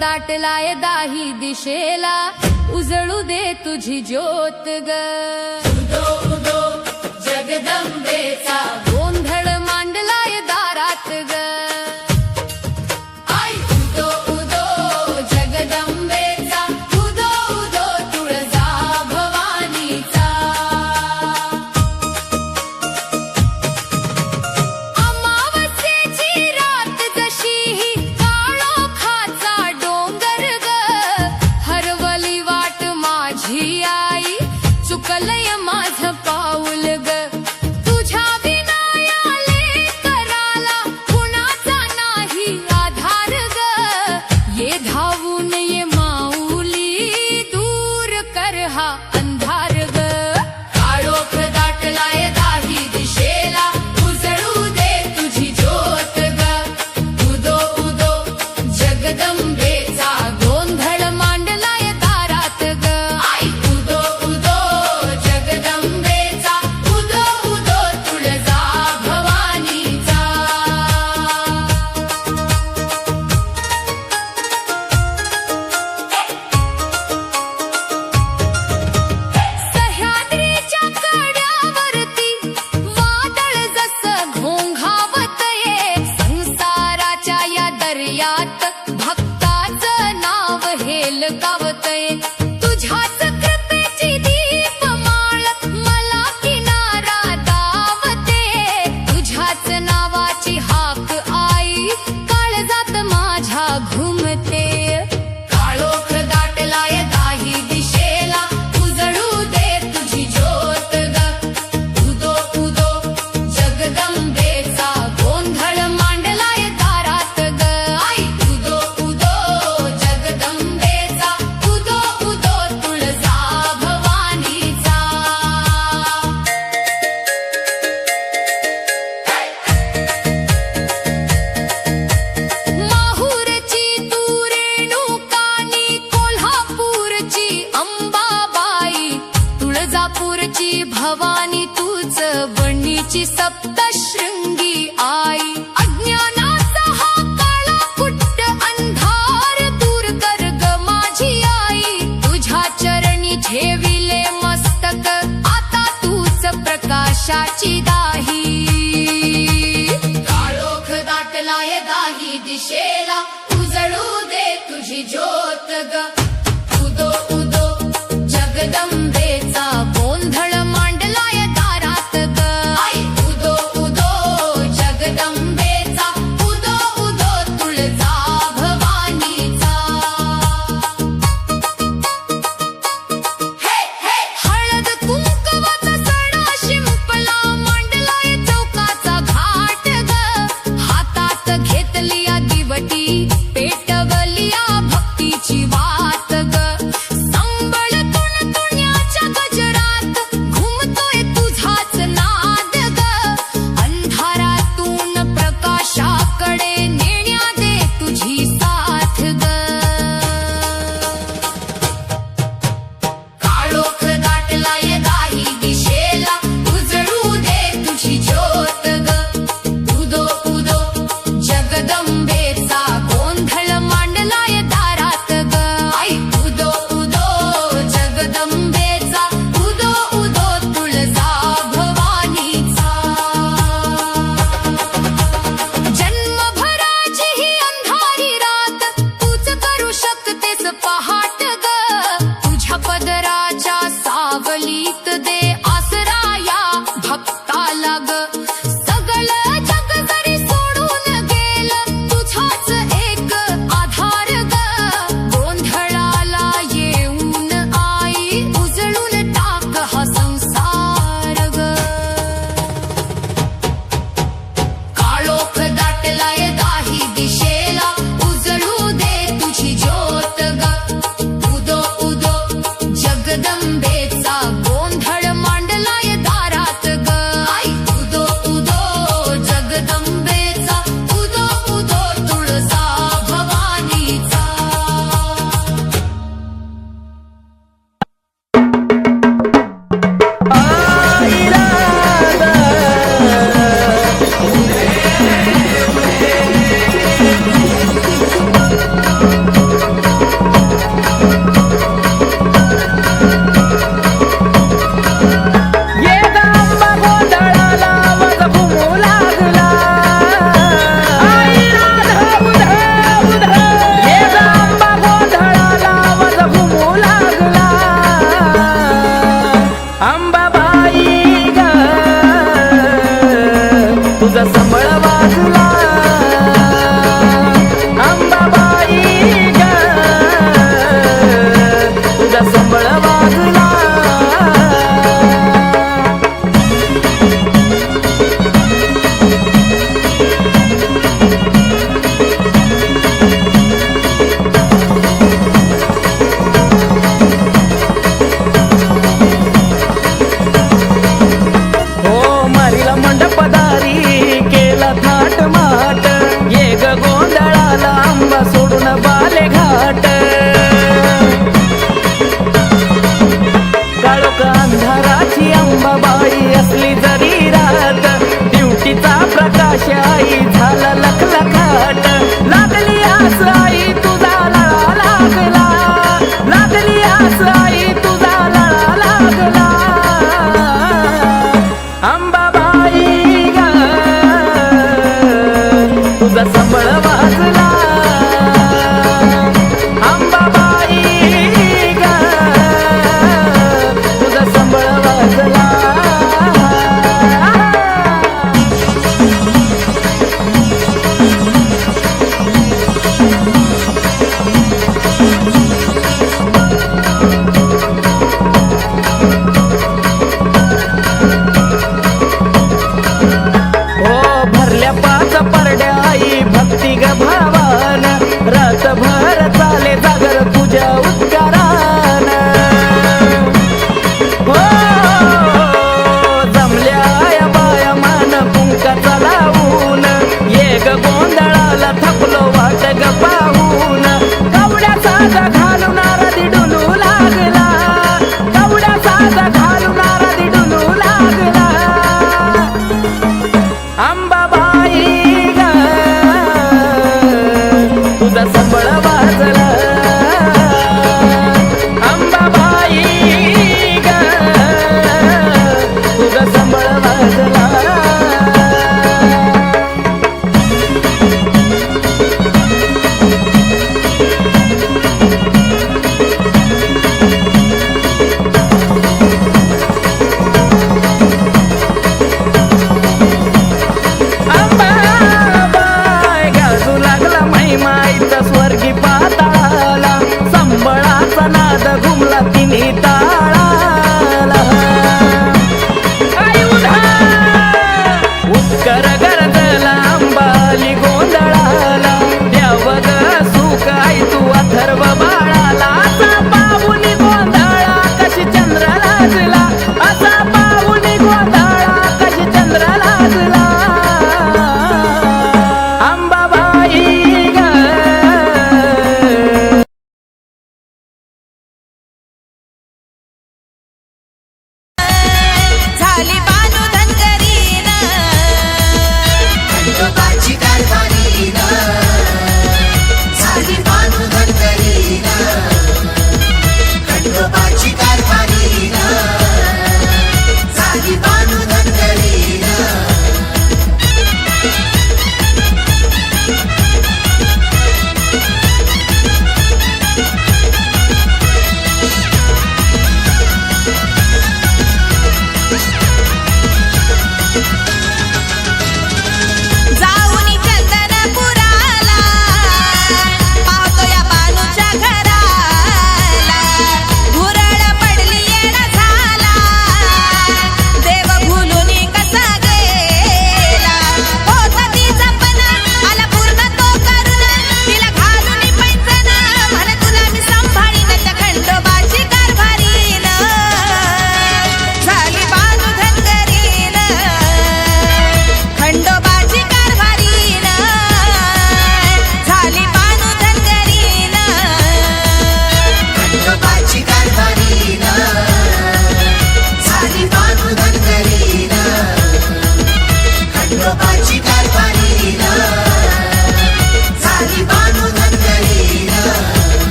दाटलाय दाही दिशेला उजळू दे तुझी ज्योत ग। उदो उदो जगदंबेचा गोंधळ मांडलाय दारात ग। आई उदो उदो जगदंबेचा उदो उदो तुळजा भवानीचा। अमावस्येची रात जशी काळोखाचा डोंगर ग। हरवली वाट माझी आई चुकलय माझं पाऊल ग। तुझ्या विना या लेकराला कुणाचा नाही आधार ग। ये धावून ये माऊली दूर कर हा अंधार ग। काळोख दाटलाय दाही दिशेला उजळू दे तुझी ज्योत ग। उदो उदो जगदंबेचा गोंधळ मांडलाय दारात ग। आई उदो उदो जगदंबेचा उदो उदो तुळजा भवानीचा। सह्याद्रीच्या कड्यावरती वादळ जसं घोंघावतये। संसाराच्या या दर्यात भक्ताचं नाव हेलकावतये। तुझ्याच कृपेची दीपमाळ मला किनारा दावते। तुझ्याच नावाची हाक आई काळजात माझ्या घुमते। काळोख दाटलाय दाही दिशेला उजळू दे तुझी ज्योत ग। उदो उदो जगदंबेचा गोंधळ मांडलाय दारात ग। आई उदो उदो जगदंबेचा उदो उदो तुळजा भवानीचा। माहूरची तू रेणुकानी कोल्हापूरची अंबाबाई तुळजापूरची भवानी तूच वणीची सप्तशृंगी आई। अज्ञानाचा हा काळा कुट्ट अंधार दूर कर ग माझी आई। तुझ्या चरणी ठेविले मस्तक आता तूच प्रकाशाची दाही। काळोख दाटलाय दाही दिशेला उजळू दे तुझी ज्योत ग।